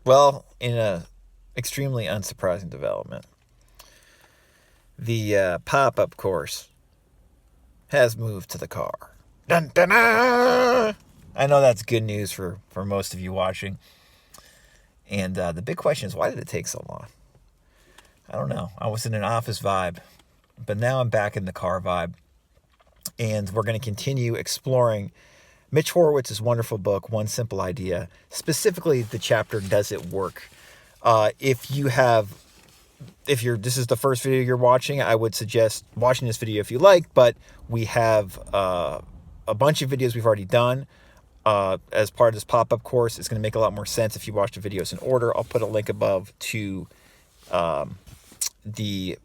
Well, in a extremely unsurprising development, the pop-up course has moved to the car. Dun, dun, dun! I know that's good news for most of you watching. And the big question is, why did it take so long? I don't know. I was in an office vibe, but now I'm back in the car vibe. And we're going to continue exploring Mitch Horowitz's wonderful book, One Simple Idea, specifically the chapter, Does It Work? If this is the first video you're watching, I would suggest watching this video if you like, but we have a bunch of videos we've already done as part of this pop-up course. It's going to make a lot more sense if you watch the videos in order. I'll put a link above to the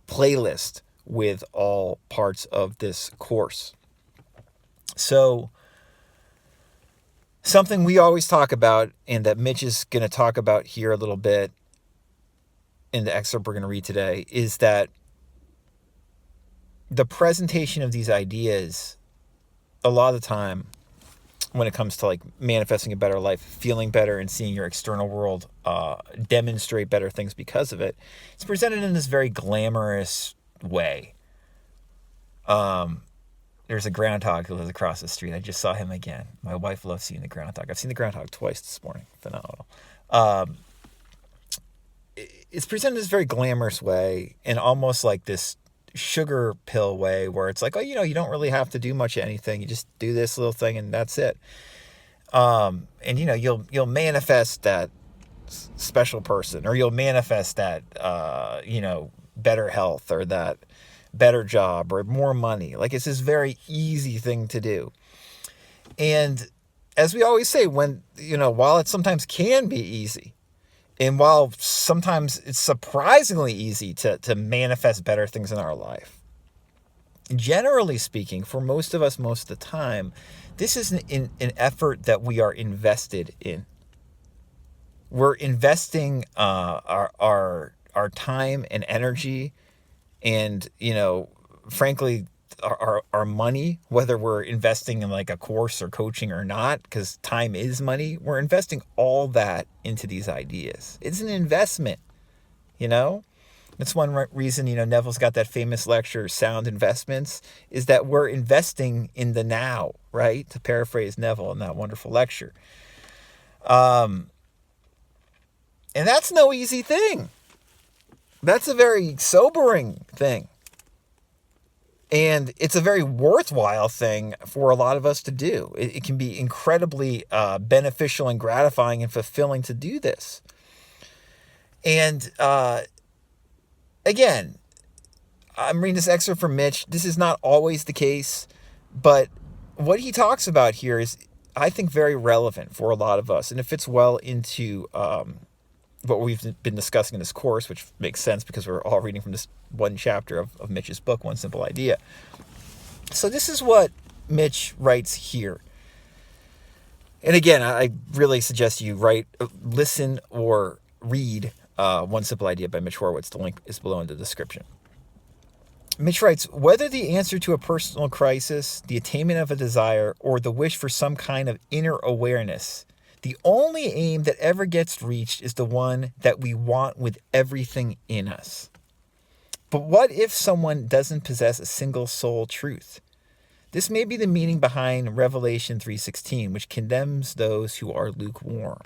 playlist with all parts of this course. So, something we always talk about, and that Mitch is going to talk about here a little bit in the excerpt we're going to read today, is that the presentation of these ideas, a lot of the time, when it comes to like manifesting a better life, feeling better, and seeing your external world demonstrate better things because of it, it's presented in this very glamorous way. There's a groundhog who lives across the street. I just saw him again. My wife loves seeing the groundhog. I've seen the groundhog twice this morning. Phenomenal. It's presented in this very glamorous way, and almost like this sugar pill way, where it's like, oh, you don't really have to do much of anything. You just do this little thing, and that's it. And you'll manifest that special person, or you'll manifest that better health, or that better job, or more money. Like, it's this very easy thing to do. And as we always say, while it sometimes can be easy, and while sometimes it's surprisingly easy to manifest better things in our life, generally speaking, for most of us, most of the time, this is an effort that we are invested in. We're investing our time and energy, and frankly, our money, whether we're investing in like a course or coaching or not, because time is money. We're investing all that into these ideas. It's an investment. That's one reason Neville's got that famous lecture, Sound Investments, is that we're investing in the now, right? To paraphrase Neville in that wonderful lecture. And that's no easy thing. That's a very sobering thing. And it's a very worthwhile thing for a lot of us to do. It can be incredibly beneficial and gratifying and fulfilling to do this. And again, I'm reading this excerpt from Mitch. This is not always the case, but what he talks about here is, I think, very relevant for a lot of us. And it fits well into what we've been discussing in this course, which makes sense because we're all reading from this one chapter of Mitch's book, One Simple Idea. So this is what Mitch writes here. And again, I really suggest you listen or read One Simple Idea by Mitch Horowitz. The link is below in the description. Mitch writes, whether the answer to a personal crisis, the attainment of a desire, or the wish for some kind of inner awareness, the only aim that ever gets reached is the one that we want with everything in us. But what if someone doesn't possess a single soul truth? This may be the meaning behind Revelation 3:16, which condemns those who are lukewarm.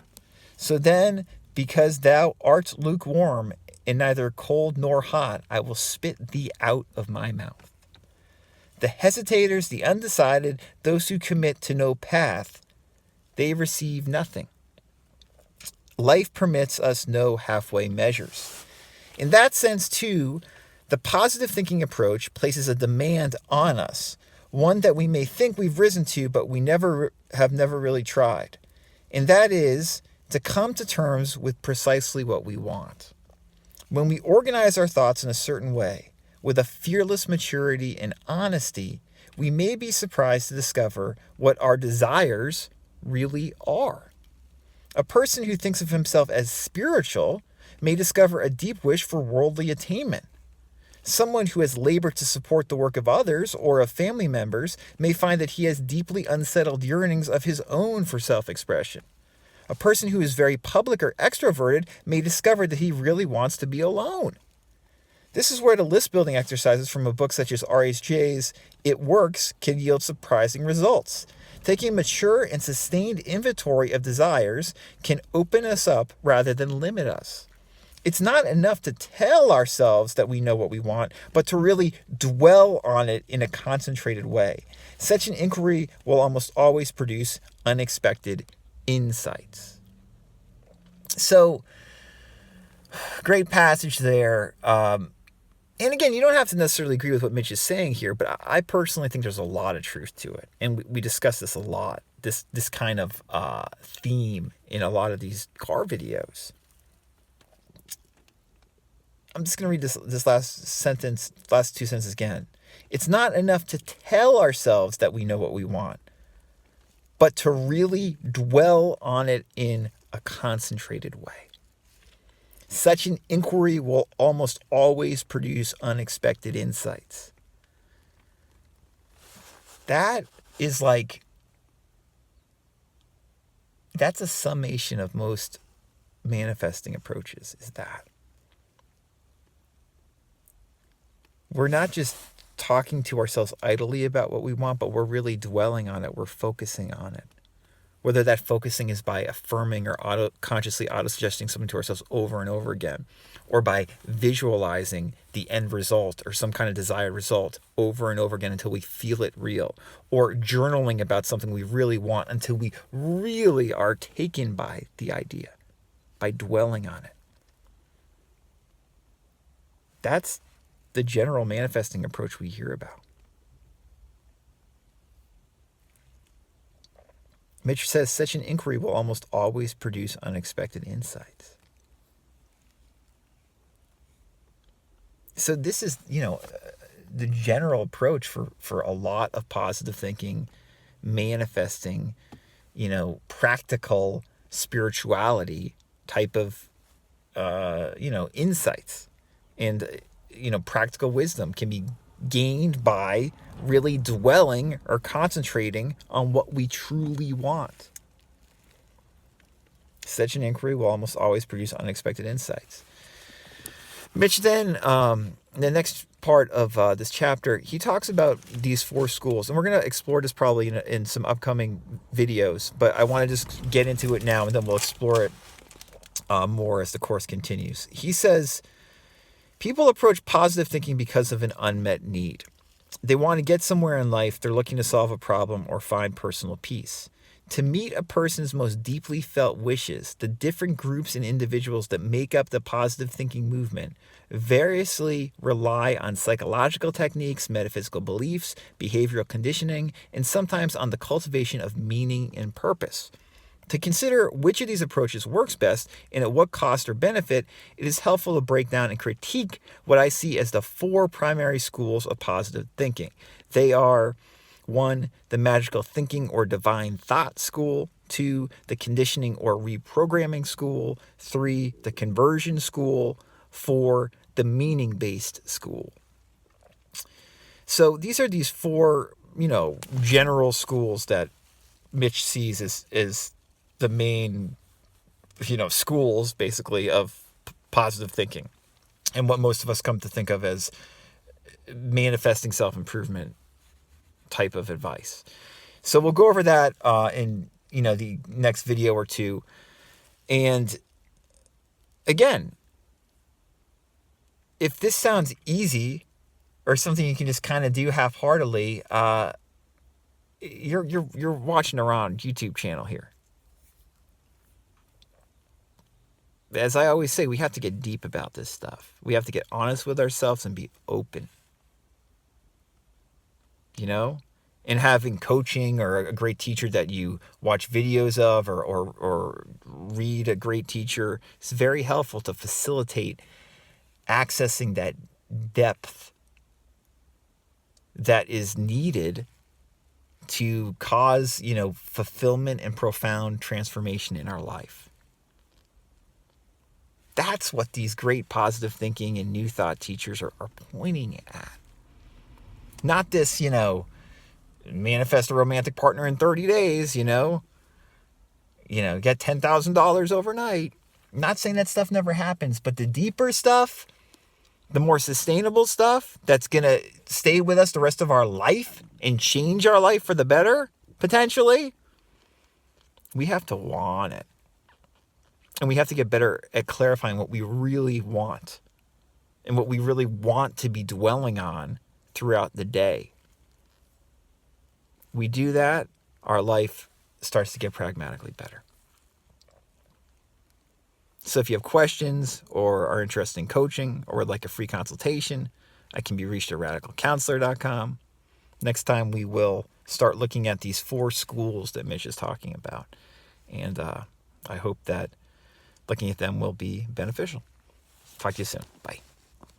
So then, because thou art lukewarm and neither cold nor hot, I will spit thee out of my mouth. The hesitators, the undecided, those who commit to no path, they receive nothing. Life permits us no halfway measures. In that sense, too, the positive thinking approach places a demand on us, one that we may think we've risen to, but we never really tried. And that is to come to terms with precisely what we want. When we organize our thoughts in a certain way, with a fearless maturity and honesty, we may be surprised to discover what our desires really are. A person who thinks of himself as spiritual may discover a deep wish for worldly attainment. Someone who has labored to support the work of others or of family members may find that he has deeply unsettled yearnings of his own for self-expression. A person who is very public or extroverted may discover that he really wants to be alone. This is where the list building exercises from a book such as RHJ's It Works can yield surprising results. Taking a mature and sustained inventory of desires can open us up rather than limit us. It's not enough to tell ourselves that we know what we want, but to really dwell on it in a concentrated way. Such an inquiry will almost always produce unexpected insights. So, great passage there. And again, you don't have to necessarily agree with what Mitch is saying here, but I personally think there's a lot of truth to it. And we discuss this a lot, this kind of theme in a lot of these car videos. I'm just going to read this last two sentences again. It's not enough to tell ourselves that we know what we want, but to really dwell on it in a concentrated way. Such an inquiry will almost always produce unexpected insights. That is that's a summation of most manifesting approaches, is that. We're not just talking to ourselves idly about what we want, but we're really dwelling on it. We're focusing on it. Whether that focusing is by affirming or consciously auto-suggesting something to ourselves over and over again, or by visualizing the end result or some kind of desired result over and over again until we feel it real, or journaling about something we really want until we really are taken by the idea, by dwelling on it. That's the general manifesting approach we hear about. Mitch says such an inquiry will almost always produce unexpected insights. So this is, the general approach for a lot of positive thinking, manifesting, practical spirituality type of, insights. And practical wisdom can be gained by really dwelling or concentrating on what we truly want. Such an inquiry will almost always produce unexpected insights. Mitch then, the next part of this chapter, he talks about these 4 schools, and we're going to explore this probably in some upcoming videos, but I want to just get into it now, and then we'll explore it more as the course continues. He says, people approach positive thinking because of an unmet need. They want to get somewhere in life. They're looking to solve a problem or find personal peace. To meet a person's most deeply felt wishes, the different groups and individuals that make up the positive thinking movement variously rely on psychological techniques, metaphysical beliefs, behavioral conditioning, and sometimes on the cultivation of meaning and purpose. To consider which of these approaches works best and at what cost or benefit, it is helpful to break down and critique what I see as the 4 primary schools of positive thinking. They are 1, the magical thinking or divine thought school, 2, the conditioning or reprogramming school, 3, the conversion school, 4, the meaning-based school. So these are these 4, general schools that Mitch sees as the main, schools, basically, of positive thinking, and what most of us come to think of as manifesting self-improvement type of advice. So we'll go over that in, the next video or two. And again, if this sounds easy or something you can just kind of do half-heartedly, you're watching the wrong YouTube channel here. As I always say, we have to get deep about this stuff. We have to get honest with ourselves and be open. And having coaching or a great teacher that you watch videos of or read a great teacher is very helpful to facilitate accessing that depth that is needed to cause, fulfillment and profound transformation in our life. That's what these great positive thinking and new thought teachers are pointing at. Not this, manifest a romantic partner in 30 days, get $10,000 overnight. I'm not saying that stuff never happens, but the deeper stuff, the more sustainable stuff that's going to stay with us the rest of our life and change our life for the better, potentially, we have to want it. And we have to get better at clarifying what we really want and what we really want to be dwelling on throughout the day. We do that, our life starts to get pragmatically better. So if you have questions or are interested in coaching or would like a free consultation, I can be reached at radicalcounselor.com. Next time we will start looking at these 4 schools that Mitch is talking about. And I hope that looking at them will be beneficial. Talk to you soon. Bye.